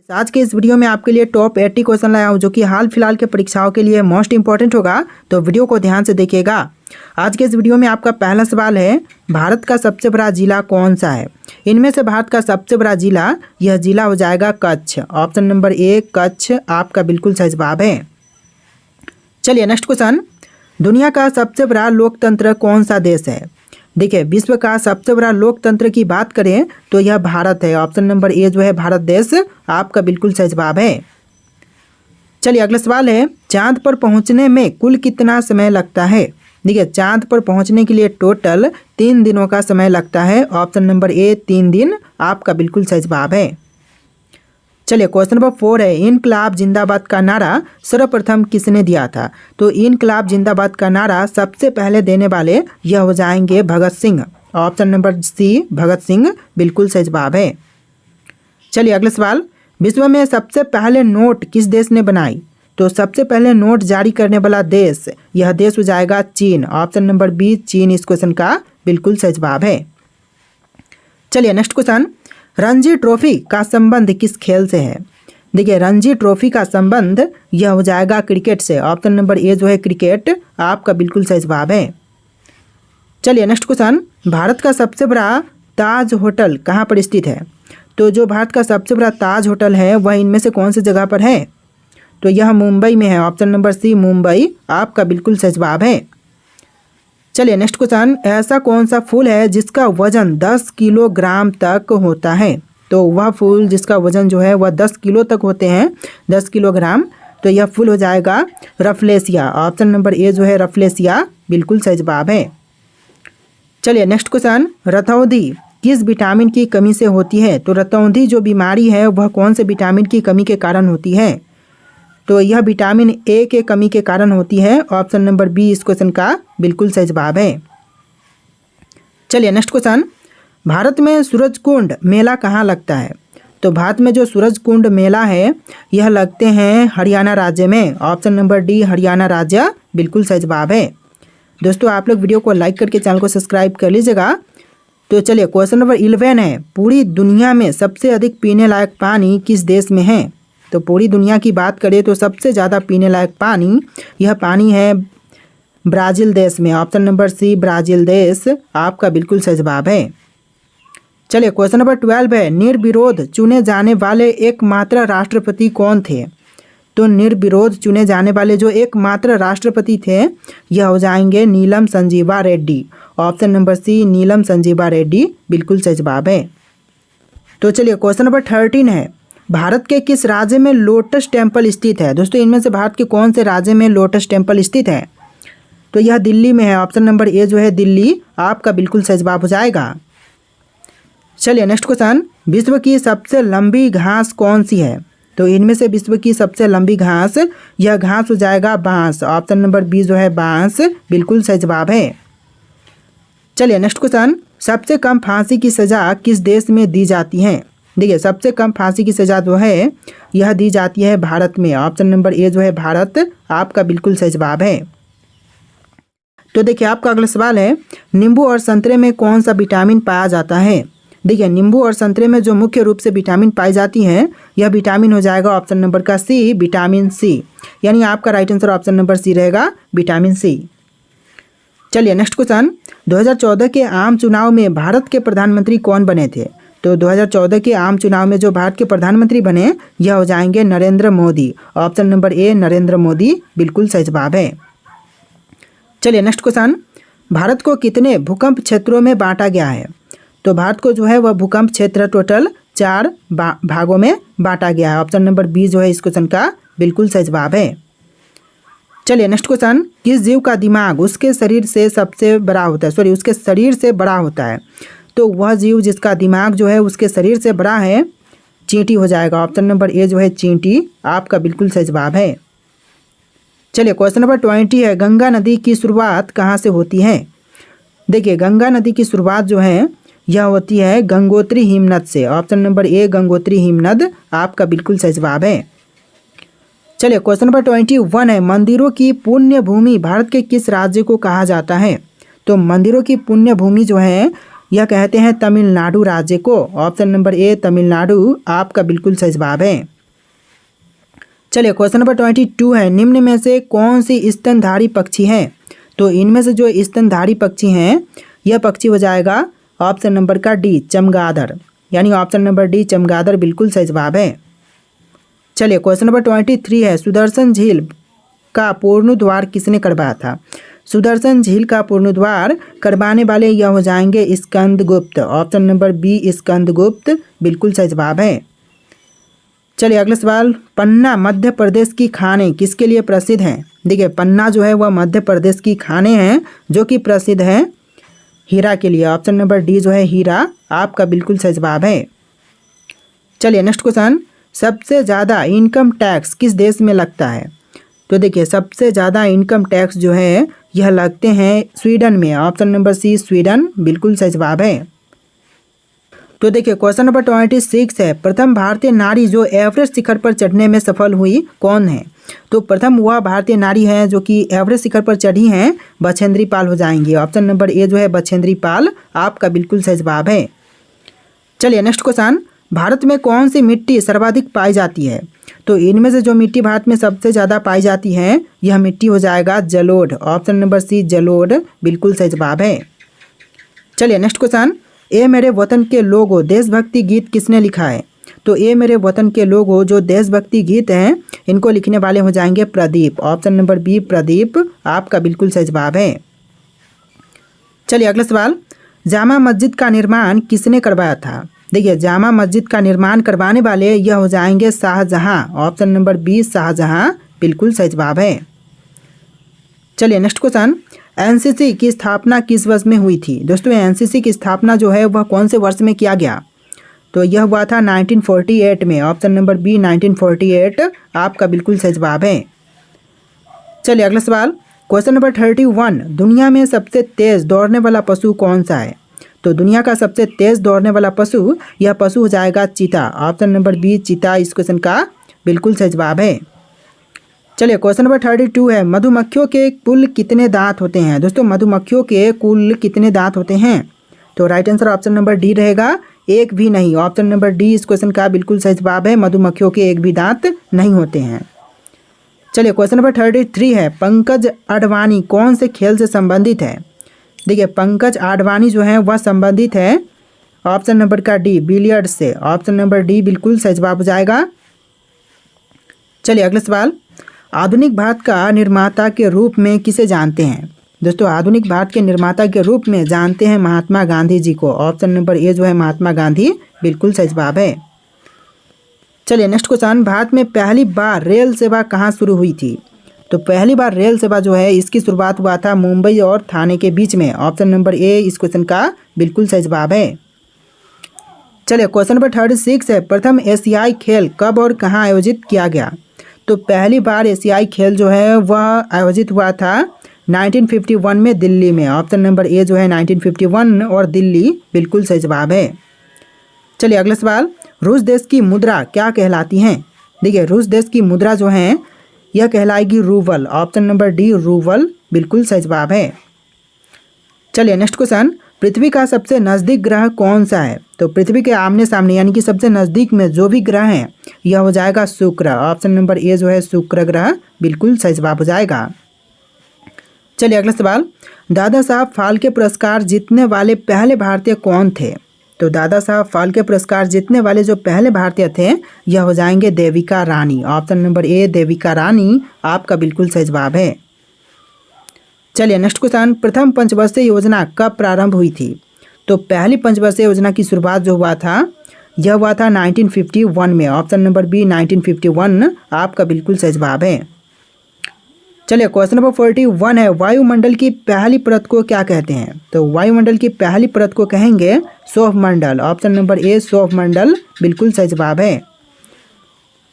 आज के इस वीडियो में आपके लिए टॉप 80 क्वेश्चन लाया हूं जो कि हाल फिलहाल के परीक्षाओं के लिए मोस्ट इंपॉर्टेंट होगा, तो वीडियो को ध्यान से देखिएगा। आज के इस वीडियो में आपका पहला सवाल है, भारत का सबसे बड़ा जिला कौन सा है? इनमें से भारत का सबसे बड़ा जिला, यह जिला हो जाएगा Kutch. Option number A Kutch आपका बिल्कुल सही जवाब है। चलिए नेक्स्ट क्वेश्चन, दुनिया का सबसे बड़ा लोकतंत्र कौन सा देश है? देखिए, विश्व का सबसे बड़ा लोकतंत्र की बात करें तो यह भारत है। ऑप्शन नंबर ए जो है भारत देश आपका बिल्कुल सही जवाब है। चलिए अगला सवाल है, चांद पर पहुंचने में कुल कितना समय लगता है? देखिए, चांद पर पहुंचने के लिए टोटल 3 दिनों का समय लगता है। ऑप्शन नंबर ए 3 दिन आपका बिल्कुल सही जवाब है। चलिए क्वेश्चन नंबर 4 है, इनकलाब जिंदाबाद का नारा सर्वप्रथम किसने दिया था? तो इनकलाब जिंदाबाद का नारा सबसे पहले देने वाले यह हो जाएंगे भगत सिंह। ऑप्शन नंबर सी भगत सिंह बिल्कुल सही जवाब है। चलिए अगला सवाल, विश्व में सबसे पहले नोट किस देश ने बनाई? तो सबसे पहले नोट जारी करने वाला देश, यह देश हो जाएगा चीन। ऑप्शन नंबर बी चीन इस क्वेश्चन का बिल्कुल सही जवाब है। चलिए नेक्स्ट क्वेश्चन, रणजी ट्रॉफी का संबंध किस खेल से है? देखिए, रणजी ट्रॉफी का संबंध यह हो जाएगा क्रिकेट से। ऑप्शन नंबर ए जो है क्रिकेट आपका बिल्कुल सही जवाब है। चलिए नेक्स्ट क्वेश्चन, भारत का सबसे बड़ा ताज होटल कहाँ पर स्थित है? तो जो भारत का सबसे बड़ा ताज होटल है वह इनमें से कौन सी जगह पर है? तो यह मुंबई में है। ऑप्शन नंबर सी मुंबई आपका बिल्कुल सही जवाब है। चलिए नेक्स्ट क्वेश्चन, ऐसा कौन सा फूल है जिसका वजन 10 किलोग्राम तक होता है? तो वह फूल जिसका वजन जो है वह 10 किलो तक होते हैं, 10 किलोग्राम, तो यह फूल हो जाएगा रफलेसिया। ऑप्शन नंबर ए जो है रफलेसिया बिल्कुल सही जवाब है। चलिए नेक्स्ट क्वेश्चन, रतौंधी किस विटामिन की कमी से होती है? तो रतौंधी जो बीमारी है वह कौन से विटामिन की कमी के कारण होती है? तो यह विटामिन ए के कमी के कारण होती है। ऑप्शन नंबर बी इस क्वेश्चन का बिल्कुल सही जवाब है। चलिए नेक्स्ट क्वेश्चन, भारत में सूरजकुंड मेला कहाँ लगता है? तो भारत में जो सूरजकुंड मेला है यह लगते हैं हरियाणा राज्य में। ऑप्शन नंबर डी हरियाणा राज्य बिल्कुल सही जवाब है। दोस्तों आप लोग वीडियो को लाइक करके चैनल को सब्सक्राइब कर लीजिएगा। तो चलिए क्वेश्चन नंबर 11 है, पूरी दुनिया में सबसे अधिक पीने लायक पानी किस देश में है? तो पूरी दुनिया की बात करें तो सबसे ज़्यादा पीने लायक पानी, यह पानी है ब्राज़ील देश में। ऑप्शन नंबर सी ब्राज़ील देश आपका बिल्कुल सही जवाब है। चलिए क्वेश्चन नंबर 12 है, निर्विरोध चुने जाने वाले एकमात्र राष्ट्रपति कौन थे? तो निर्विरोध चुने जाने वाले जो एकमात्र राष्ट्रपति थे यह हो जाएंगे Neelam Sanjiva Reddy. Option number C Neelam Sanjiva Reddy बिल्कुल सही जवाब है। तो चलिए क्वेश्चन नंबर 13 है, भारत के किस राज्य में लोटस टेम्पल स्थित है? दोस्तों इनमें से भारत के कौन से राज्य में लोटस टेम्पल स्थित है? तो यह दिल्ली में है। ऑप्शन नंबर ए जो है दिल्ली आपका बिल्कुल सही जवाब हो जाएगा। चलिए नेक्स्ट क्वेश्चन, विश्व की सबसे लंबी घास कौन सी है? तो इनमें से विश्व की सबसे लंबी घास, यह घास हो जाएगा बांस। ऑप्शन नंबर बी जो है बांस बिल्कुल सही जवाब है। चलिए नेक्स्ट क्वेश्चन, सबसे कम फांसी की सज़ा किस देश में दी जाती है? देखिए, सबसे कम फांसी की सज़ा जो है यह दी जाती है भारत में। ऑप्शन नंबर ए जो है भारत आपका बिल्कुल सही जवाब है। तो देखिए आपका अगला सवाल है, नींबू और संतरे में कौन सा विटामिन पाया जाता है? देखिए, नींबू और संतरे में जो मुख्य रूप से विटामिन पाई जाती हैं यह विटामिन हो जाएगा ऑप्शन नंबर का सी विटामिन सी, यानी आपका right answer option number C रहेगा विटामिन सी। चलिए नेक्स्ट क्वेश्चन, 2014 के आम चुनाव में भारत के प्रधानमंत्री कौन बने थे? तो 2014 के आम चुनाव में जो भारत के प्रधानमंत्री बने यह हो जाएंगे Narendra Modi. Option number A Narendra Modi बिल्कुल सही जवाब है। चलिए नेक्स्ट क्वेश्चन, भारत को कितने भूकंप क्षेत्रों में बांटा गया है? तो भारत को जो है वह भूकंप क्षेत्र टोटल 4 भागों में बांटा गया है। ऑप्शन नंबर बी जो है इस क्वेश्चन का बिल्कुल सही जवाब है। चलिए नेक्स्ट क्वेश्चन, किस जीव का दिमाग उसके शरीर से सबसे बड़ा होता है? उसके शरीर से बड़ा होता है। तो वह जीव जिसका दिमाग जो है उसके शरीर से बड़ा है चींटी हो जाएगा। ऑप्शन नंबर ए जो है चींटी आपका बिल्कुल सही जवाब है। चलिए क्वेश्चन नंबर 20 है, गंगा नदी की शुरुआत कहाँ से होती है? देखिए, गंगा नदी की शुरुआत जो है यह होती है गंगोत्री हिमनद से। ऑप्शन नंबर ए गंगोत्री हिमनद आपका बिल्कुल सही जवाब है। चलिए क्वेश्चन नंबर 21 है, मंदिरों की पुण्य भूमि भारत के किस राज्य को कहा जाता है? तो मंदिरों की पुण्य भूमि जो है यह कहते हैं तमिलनाडु राज्य को। ऑप्शन नंबर ए तमिलनाडु आपका बिल्कुल सही जवाब है। चलिए क्वेश्चन नंबर 22 है, निम्न में से कौन सी स्तनधारी पक्षी है? तो इनमें से जो स्तनधारी पक्षी हैं यह पक्षी हो जाएगा ऑप्शन नंबर का डी, चमगादड़, यानी ऑप्शन नंबर डी चमगादड़ बिल्कुल सही जवाब है। चलिए क्वेश्चन नंबर 23 है, सुदर्शन झील का पूर्णोद्वार किसने करवाया था? सुदर्शन झील का पूर्णोद्वार करवाने वाले यह हो जाएंगे Skandagupta, option number B Skandagupta बिल्कुल सही जवाब है। चलिए अगला सवाल, पन्ना मध्य प्रदेश की खाने किसके लिए प्रसिद्ध हैं? देखिए पन्ना जो है वह मध्य प्रदेश की खाने हैं जो कि प्रसिद्ध है हीरा के लिए, ऑप्शन नंबर डी जो है हीरा आपका बिल्कुल सही जवाब है। चलिए नेक्स्ट क्वेश्चन, सबसे ज़्यादा इनकम टैक्स किस देश में लगता है? तो देखिए सबसे ज़्यादा इनकम टैक्स जो है यह लगते हैं स्वीडन में, ऑप्शन नंबर सी स्वीडन बिल्कुल सही जवाब है। तो देखिए क्वेश्चन नंबर 26 है, प्रथम भारतीय नारी जो एवरेस्ट शिखर पर चढ़ने में सफल हुई कौन है? तो प्रथम वह भारतीय नारी है जो कि एवरेस्ट शिखर पर चढ़ी हैं, बछेंद्री पाल हो जाएंगी, ऑप्शन नंबर ए जो है बछेंद्री पाल आपका बिल्कुल सही जवाब है। चलिए नेक्स्ट क्वेश्चन, भारत में कौन सी मिट्टी सर्वाधिक पाई जाती है? तो इनमें से जो मिट्टी भारत में सबसे ज़्यादा पाई जाती है यह मिट्टी हो जाएगा जलोढ़, ऑप्शन नंबर सी जलोढ़ बिल्कुल सही जवाब है। चलिए नेक्स्ट क्वेश्चन, ए मेरे वतन के लोगो देशभक्ति गीत किसने लिखा है? तो ए मेरे वतन के लोगो जो देशभक्ति गीत हैं इनको लिखने वाले हो जाएंगे Pradeep, option number B Pradeep आपका बिल्कुल सही जवाब है। चलिए अगला सवाल, जामा मस्जिद का निर्माण किसने करवाया था? देखिए जामा मस्जिद का निर्माण करवाने वाले यह हो जाएंगे Shahjahan, option number B Shahjahan बिल्कुल सही जवाब है। चलिए नेक्स्ट क्वेश्चन, एनसीसी की स्थापना किस वर्ष में हुई थी? दोस्तों एनसीसी की स्थापना जो है वह कौन से वर्ष में किया गया? तो यह हुआ था 1948 में, ऑप्शन नंबर बी 1948 आपका बिल्कुल सही जवाब है। चलिए अगला सवाल, क्वेश्चन नंबर 31, दुनिया में सबसे तेज दौड़ने वाला पशु कौन सा है? तो दुनिया का सबसे तेज दौड़ने वाला पशु यह पशु हो जाएगा चीता, ऑप्शन नंबर बी चीता इस क्वेश्चन का बिल्कुल सही जवाब है। चलिए क्वेश्चन नंबर 32 है, मधुमक्खियों के कुल कितने दांत होते हैं? दोस्तों मधुमक्खियों के कुल कितने दांत होते हैं? तो right answer option number D रहेगा, एक भी नहीं, ऑप्शन नंबर डी इस क्वेश्चन का बिल्कुल सही जवाब है, मधुमक्खियों के एक भी दांत नहीं होते हैं। चलिए क्वेश्चन नंबर 33 है, पंकज आडवाणी कौन से खेल से संबंधित है? देखिए पंकज आडवाणी जो है वह संबंधित है ऑप्शन नंबर का डी बिलियर्ड से, ऑप्शन नंबर डी बिल्कुल सही जवाब हो जाएगा। चलिए अगला सवाल, आधुनिक भारत का निर्माता के रूप में किसे जानते हैं? दोस्तों आधुनिक भारत के निर्माता के रूप में जानते हैं महात्मा गांधी जी को, ऑप्शन नंबर ए जो है महात्मा गांधी बिल्कुल सही जवाब है। चलिए नेक्स्ट क्वेश्चन, भारत में पहली बार रेल सेवा कहाँ शुरू हुई थी? तो पहली बार रेल सेवा जो है इसकी शुरुआत हुआ था मुंबई और ठाणे के बीच में, ऑप्शन नंबर ए इस क्वेश्चन का बिल्कुल सही जवाब है। चलिए क्वेश्चन नंबर 36 है, प्रथम एशियाई खेल कब और कहाँ आयोजित किया गया? तो पहली बार एशियाई खेल जो है वह आयोजित हुआ था 1951 में दिल्ली में, ऑप्शन नंबर ए जो है 1951 और दिल्ली बिल्कुल सही जवाब है। चलिए अगला सवाल, रूस देश की मुद्रा क्या कहलाती हैं? देखिए रूस देश की मुद्रा जो है यह कहलाएगी rouble, option number D rouble बिल्कुल सही जवाब है। चलिए नेक्स्ट क्वेश्चन, पृथ्वी का सबसे नज़दीक ग्रह कौन सा है? तो पृथ्वी के आमने सामने यानी कि सबसे नज़दीक में जो भी ग्रह है यह हो जाएगा शुक्र, ऑप्शन नंबर ए जो है शुक्र ग्रह बिल्कुल सही जवाब हो जाएगा। चलिए अगला सवाल, दादा साहब फाल्के पुरस्कार जीतने वाले पहले भारतीय कौन थे? तो दादा साहब फाल्के पुरस्कार जीतने वाले जो पहले भारतीय थे यह हो जाएंगे Devika Rani, option number A Devika Rani आपका बिल्कुल सही जवाब है। चलिए नेक्स्ट क्वेश्चन, प्रथम पंचवर्षीय योजना कब प्रारंभ हुई थी? तो पहली पंचवर्षीय योजना की शुरुआत जो हुआ था यह हुआ था 1951 में, ऑप्शन नंबर बी 1951 आपका बिल्कुल सही जवाब है। चलिए क्वेश्चन नंबर 41 है, वायुमंडल की पहली परत को क्या कहते हैं? तो वायुमंडल की पहली परत को कहेंगे सौरमंडल, ऑप्शन नंबर ए सौरमंडल बिल्कुल सही जवाब है।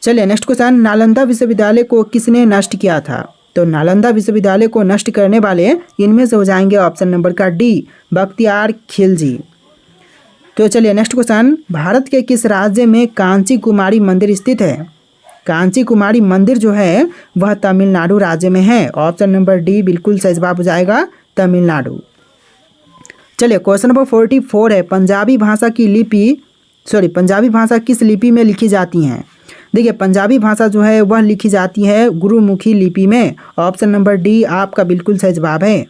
चलिए नेक्स्ट क्वेश्चन, नालंदा विश्वविद्यालय को किसने नष्ट किया था? तो नालंदा विश्वविद्यालय को नष्ट करने वाले इनमें से हो जाएंगे ऑप्शन नंबर का डी बख्तियार खिलजी। तो चलिए नेक्स्ट क्वेश्चन, भारत के किस राज्य में कांची कुमारी मंदिर स्थित है? कांची कुमारी मंदिर जो है वह तमिलनाडु राज्य में है, ऑप्शन नंबर डी बिल्कुल सही जवाब हो जाएगा तमिलनाडु। चलिए क्वेश्चन नंबर 44 है, पंजाबी भाषा किस लिपि में लिखी जाती हैं? देखिए पंजाबी भाषा जो है वह लिखी जाती है गुरुमुखी लिपि में। ऑप्शन नंबर डी आपका बिल्कुल सही जवाब है।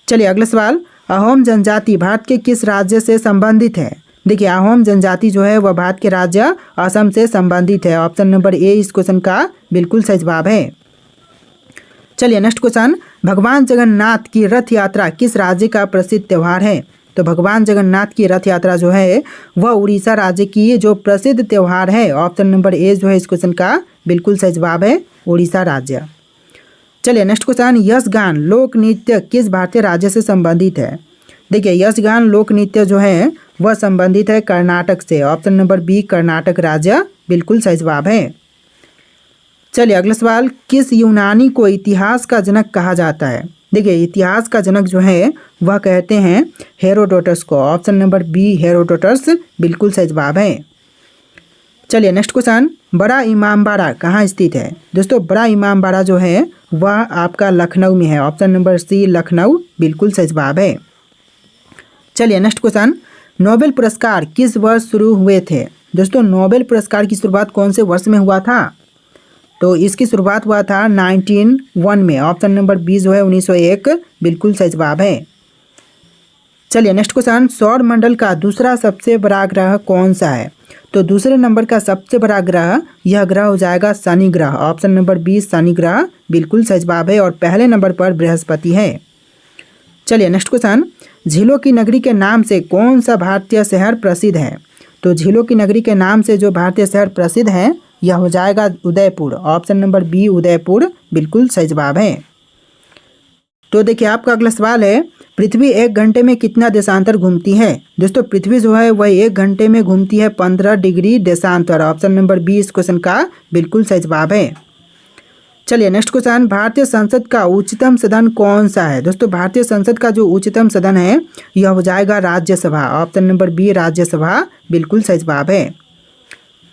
चलिए अगला सवाल, अहोम जनजाति भारत के किस राज्य से संबंधित है? देखिए अहोम जनजाति जो है वह भारत के राज्य असम से संबंधित है। ऑप्शन नंबर ए इस क्वेश्चन का बिल्कुल सही जवाब है। चलिए नेक्स्ट क्वेश्चन, भगवान जगन्नाथ की रथ यात्रा किस राज्य का प्रसिद्ध त्यौहार है? तो भगवान जगन्नाथ की रथ यात्रा जो है वह उड़ीसा राज्य की जो प्रसिद्ध त्यौहार है। ऑप्शन नंबर ए जो है इस क्वेश्चन का बिल्कुल सही जवाब है, उड़ीसा राज्य। चलिए नेक्स्ट क्वेश्चन, यक्षगान लोक नृत्य किस भारतीय राज्य से संबंधित है? देखिए यक्षगान लोक नृत्य जो है वह संबंधित है कर्नाटक से। ऑप्शन नंबर बी कर्नाटक राज्य बिल्कुल सही जवाब है। चलिए अगला सवाल, किस यूनानी को इतिहास का जनक कहा जाता है? देखिए इतिहास का जनक जो है वह कहते हैं हेरोडोटस को। ऑप्शन नंबर बी हेरोडोटस बिल्कुल सही जवाब है। चलिए नेक्स्ट क्वेश्चन, बड़ा इमामबाड़ा कहाँ स्थित है? दोस्तों बड़ा इमामबाड़ा जो है वह आपका लखनऊ में है। ऑप्शन नंबर सी लखनऊ बिल्कुल सही जवाब है। चलिए नेक्स्ट क्वेश्चन, नोबेल पुरस्कार किस वर्ष शुरू हुए थे? दोस्तों नोबेल पुरस्कार की शुरुआत कौन से वर्ष में हुआ था? तो इसकी शुरुआत हुआ था 1901 में। ऑप्शन नंबर बी जो है 1901 बिल्कुल सही जवाब है। चलिए नेक्स्ट क्वेश्चन, सौर मंडल का दूसरा सबसे बड़ा ग्रह कौन सा है? तो दूसरे नंबर का सबसे बड़ा ग्रह यह ग्रह हो जाएगा शनि ग्रह। ऑप्शन नंबर बी शनि ग्रह बिल्कुल सही जवाब है और पहले नंबर पर बृहस्पति है। चलिए नेक्स्ट क्वेश्चन, झीलों की नगरी के नाम से कौन सा भारतीय शहर प्रसिद्ध है? तो झीलों की नगरी के नाम से जो भारतीय शहर प्रसिद्ध है यह हो जाएगा Udaipur. Option number B Udaipur बिल्कुल सही जवाब है। तो देखिए आपका अगला सवाल है, पृथ्वी 1 घंटे में कितना देशांतर घूमती है? दोस्तों पृथ्वी जो है वह 1 घंटे में घूमती है 15 डिग्री देशांतर। ऑप्शन नंबर बी इस क्वेश्चन का बिल्कुल सही जवाब है। चलिए नेक्स्ट क्वेश्चन, भारतीय संसद का उच्चतम सदन कौन सा है? दोस्तों भारतीय संसद का जो उच्चतम सदन है यह हो जाएगा Rajya Sabha. Option number B Rajya Sabha बिल्कुल सही जवाब है।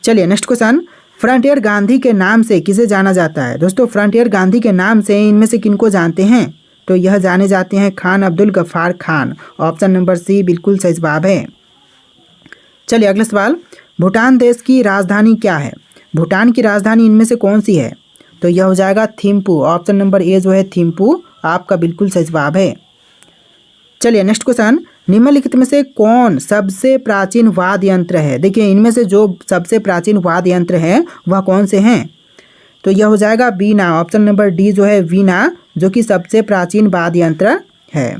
चलिए नेक्स्ट क्वेश्चन, फ्रंटियर गांधी के नाम से किसे जाना जाता है? दोस्तों फ्रंटियर गांधी के नाम से इनमें से किनको जानते हैं? तो यह जाने जाते हैं Khan Abdul Ghaffar Khan. Option number C बिल्कुल सही जवाब है। चलिए अगला सवाल, भूटान देश की राजधानी क्या है? भूटान की राजधानी इनमें से कौन सी है? तो यह हो जाएगा थिम्पू। ऑप्शन नंबर ए जो है थिम्पू आपका बिल्कुल सही जवाब है। चलिए नेक्स्ट क्वेश्चन, निम्नलिखित में से कौन सबसे प्राचीन वाद्य यंत्र है? देखिए इनमें से जो सबसे प्राचीन वाद्य यंत्र हैं वह कौन से हैं? तो यह हो जाएगा वीणा। ऑप्शन नंबर डी जो है वीणा जो कि सबसे प्राचीन वाद्य यंत्र है।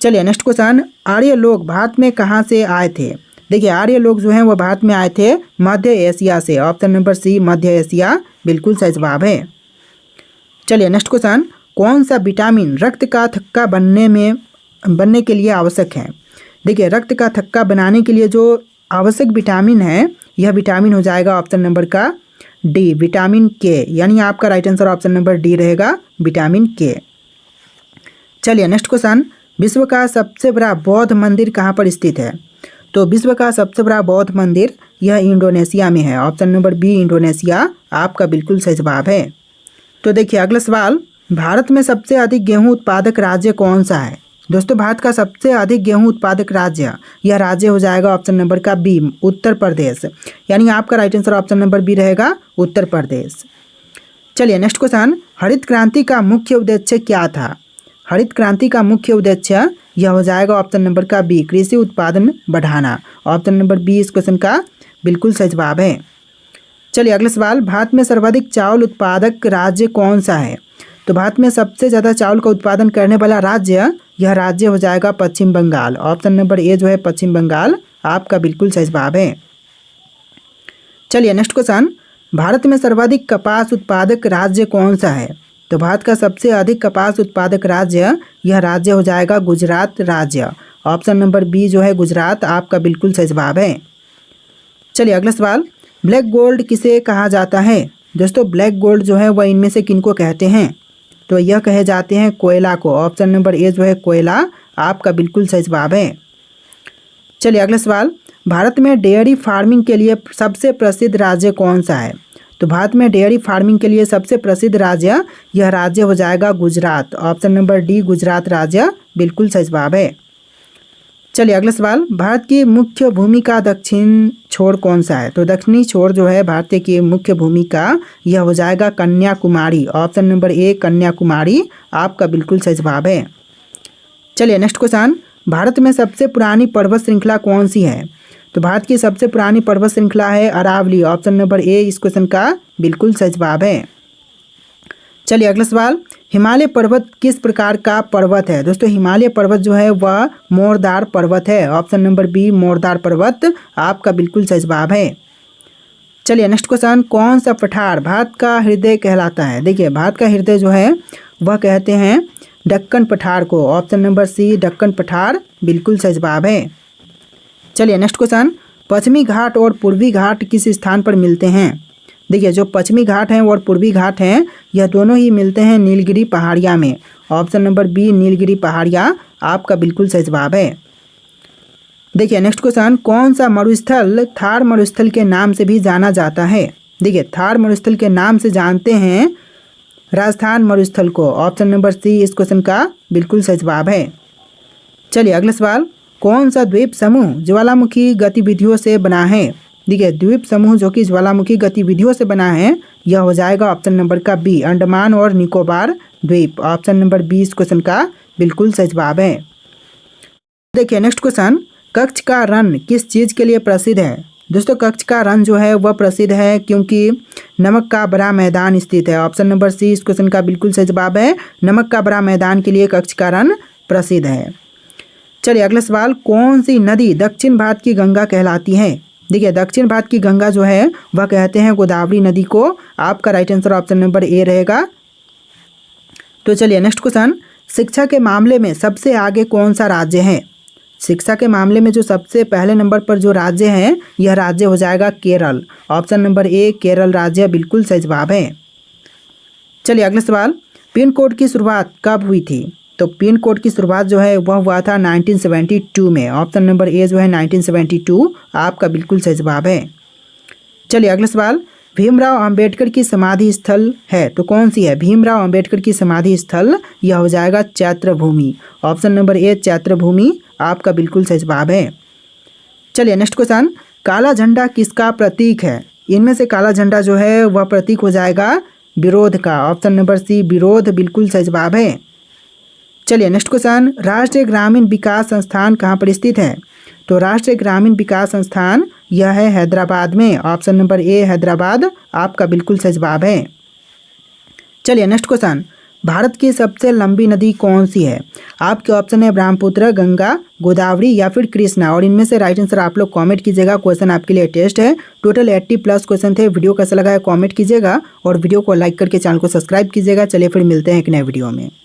चलिए नेक्स्ट क्वेश्चन, आर्य लोग भारत में कहाँ से आए थे? देखिए आर्य लोग जो हैं वह भारत में आए थे मध्य एशिया से। ऑप्शन नंबर सी मध्य एशिया बिल्कुल सही जवाब है। चलिए नेक्स्ट क्वेश्चन, कौन सा विटामिन रक्त का थक्का बनने के लिए आवश्यक है? देखिए रक्त का थक्का बनाने के लिए जो आवश्यक विटामिन है यह विटामिन हो जाएगा ऑप्शन नंबर का डी विटामिन के, यानी आपका right answer option number D रहेगा विटामिन के। चलिए नेक्स्ट क्वेश्चन, विश्व का सबसे बड़ा बौद्ध मंदिर कहाँ पर स्थित है? तो विश्व का सबसे बड़ा बौद्ध मंदिर यह इंडोनेशिया में है। ऑप्शन नंबर बी इंडोनेशिया आपका बिल्कुल सही जवाब है। तो देखिए अगला सवाल, भारत में सबसे अधिक गेहूं उत्पादक राज्य कौन सा है? दोस्तों भारत का सबसे अधिक गेहूं उत्पादक राज्य यह राज्य हो जाएगा ऑप्शन नंबर का बी उत्तर प्रदेश, यानी आपका right answer option number B रहेगा उत्तर प्रदेश। चलिए नेक्स्ट क्वेश्चन, हरित क्रांति का मुख्य उद्देश्य क्या था? हरित क्रांति का मुख्य उद्देश्य यह हो जाएगा ऑप्शन नंबर का बी कृषि उत्पादन बढ़ाना। ऑप्शन नंबर बी इस क्वेश्चन का बिल्कुल सही जवाब है। चलिए अगला सवाल, भारत में सर्वाधिक चावल उत्पादक राज्य कौन सा है? तो भारत में सबसे ज़्यादा चावल का उत्पादन करने वाला राज्य यह राज्य हो जाएगा पश्चिम बंगाल। ऑप्शन नंबर ए जो है पश्चिम बंगाल आपका बिल्कुल सही जवाब है। चलिए नेक्स्ट क्वेश्चन, भारत में सर्वाधिक कपास उत्पादक राज्य कौन सा है? तो भारत का सबसे अधिक कपास उत्पादक राज्य यह राज्य हो जाएगा गुजरात राज्य। ऑप्शन नंबर बी जो है गुजरात आपका बिल्कुल सही जवाब है। चलिए अगला सवाल, ब्लैक गोल्ड किसे कहा जाता है? दोस्तों ब्लैक गोल्ड जो है वह इनमें से किनको कहते हैं? तो यह कहे जाते हैं कोयला को। ऑप्शन नंबर ए जो है कोयला आपका बिल्कुल सही जवाब है। चलिए अगला सवाल, भारत में डेयरी फार्मिंग के लिए सबसे प्रसिद्ध राज्य कौन सा है? तो भारत में डेयरी फार्मिंग के लिए सबसे प्रसिद्ध राज्य यह राज्य हो जाएगा Gujarat. Option number D Gujarat राज्य बिल्कुल सही जवाब है। चलिए अगला सवाल, भारत की मुख्य भूमि का दक्षिण छोर कौन सा है? तो दक्षिणी छोर जो है भारत की मुख्य भूमि का यह हो जाएगा Kanyakumari. Option number A Kanyakumari आपका बिल्कुल सही जवाब है। चलिए नेक्स्ट क्वेश्चन, भारत में सबसे पुरानी पर्वत श्रृंखला कौन सी है? तो भारत की सबसे पुरानी पर्वत श्रृंखला है अरावली। ऑप्शन नंबर ए इस क्वेश्चन का बिल्कुल सही जवाब है। चलिए अगला सवाल, हिमालय पर्वत किस प्रकार का पर्वत है? दोस्तों हिमालय पर्वत जो है वह मोरदार पर्वत है। ऑप्शन नंबर बी मोरदार पर्वत आपका बिल्कुल सही जवाब है। चलिए नेक्स्ट क्वेश्चन, कौन सा पठार भारत का हृदय कहलाता है? देखिए भारत का हृदय जो है वह कहते हैं दक्कन पठार को। ऑप्शन नंबर सी दक्कन पठार बिल्कुल सही जवाब है। चलिए नेक्स्ट क्वेश्चन, पश्चिमी घाट और पूर्वी घाट किस स्थान पर मिलते हैं? देखिए जो पश्चिमी घाट हैं और पूर्वी घाट हैं यह दोनों ही मिलते हैं नीलगिरी पहाड़िया में। ऑप्शन नंबर बी नीलगिरी पहाड़िया आपका बिल्कुल सही जवाब है। देखिए नेक्स्ट क्वेश्चन, कौन सा मरुस्थल थार मरुस्थल के नाम से भी जाना जाता है? देखिए थार मरुस्थल के नाम से जानते हैं राजस्थान मरुस्थल को। ऑप्शन नंबर सी इस क्वेश्चन का बिल्कुल सही जवाब है। चलिए अगला सवाल, कौन सा द्वीप समूह ज्वालामुखी गतिविधियों से बना है? देखिए द्वीप समूह जो कि ज्वालामुखी गतिविधियों से बना है यह हो जाएगा ऑप्शन नंबर का बी अंडमान और निकोबार द्वीप। ऑप्शन नंबर बी इस क्वेश्चन का बिल्कुल सही जवाब है। देखिए नेक्स्ट क्वेश्चन, कच्छ का रण किस चीज़ के लिए प्रसिद्ध है? दोस्तों कच्छ का रण जो है वह प्रसिद्ध है क्योंकि नमक का बड़ा मैदान स्थित है। ऑप्शन नंबर सी इस क्वेश्चन का बिल्कुल सही जवाब है। नमक का बड़ा मैदान के लिए कच्छ का रण प्रसिद्ध है। चलिए अगला सवाल, कौन सी नदी दक्षिण भारत की गंगा कहलाती है? देखिए दक्षिण भारत की गंगा जो है वह कहते हैं गोदावरी नदी को। आपका right answer option number A रहेगा। तो चलिए नेक्स्ट क्वेश्चन, शिक्षा के मामले में सबसे आगे कौन सा राज्य है? शिक्षा के मामले में जो सबसे पहले नंबर पर जो राज्य है यह राज्य हो जाएगा Kerala. Option number A Kerala राज्य बिल्कुल सही जवाब है। चलिए अगला सवाल, पिन कोड की शुरुआत कब हुई थी? तो पिन कोड की शुरुआत जो है वह हुआ था 1972 में। ऑप्शन नंबर ए जो है 1972 आपका बिल्कुल सही जवाब है। चलिए अगला सवाल, भीमराव अंबेडकर की समाधि स्थल है तो कौन सी है? भीमराव अंबेडकर की समाधि स्थल यह हो जाएगा चैत्रभूमि। ऑप्शन नंबर ए चैत्रभूमि आपका बिल्कुल सही जवाब है। चलिए नेक्स्ट क्वेश्चन, काला झंडा किसका प्रतीक है? इनमें से काला झंडा जो है वह प्रतीक हो जाएगा विरोध का। ऑप्शन नंबर सी विरोध बिल्कुल सही जवाब है। चलिए नेक्स्ट क्वेश्चन, राष्ट्रीय ग्रामीण विकास संस्थान कहाँ पर स्थित है? तो राष्ट्रीय ग्रामीण विकास संस्थान यह है हैदराबाद में। ऑप्शन नंबर ए हैदराबाद आपका बिल्कुल सही जवाब है। चलिए नेक्स्ट क्वेश्चन, भारत की सबसे लंबी नदी कौन सी है? आपके ऑप्शन है ब्रह्मपुत्र, गंगा, गोदावरी या फिर कृष्णा। और इनमें से राइट आंसर आप लोग कमेंट कीजिएगा। क्वेश्चन आपके लिए टेस्ट है। टोटल 80+ क्वेश्चन थे। वीडियो कैसा लगा है कमेंट कीजिएगा और वीडियो को लाइक करके चैनल को सब्सक्राइब कीजिएगा। चलिए फिर मिलते हैं एक नए वीडियो में।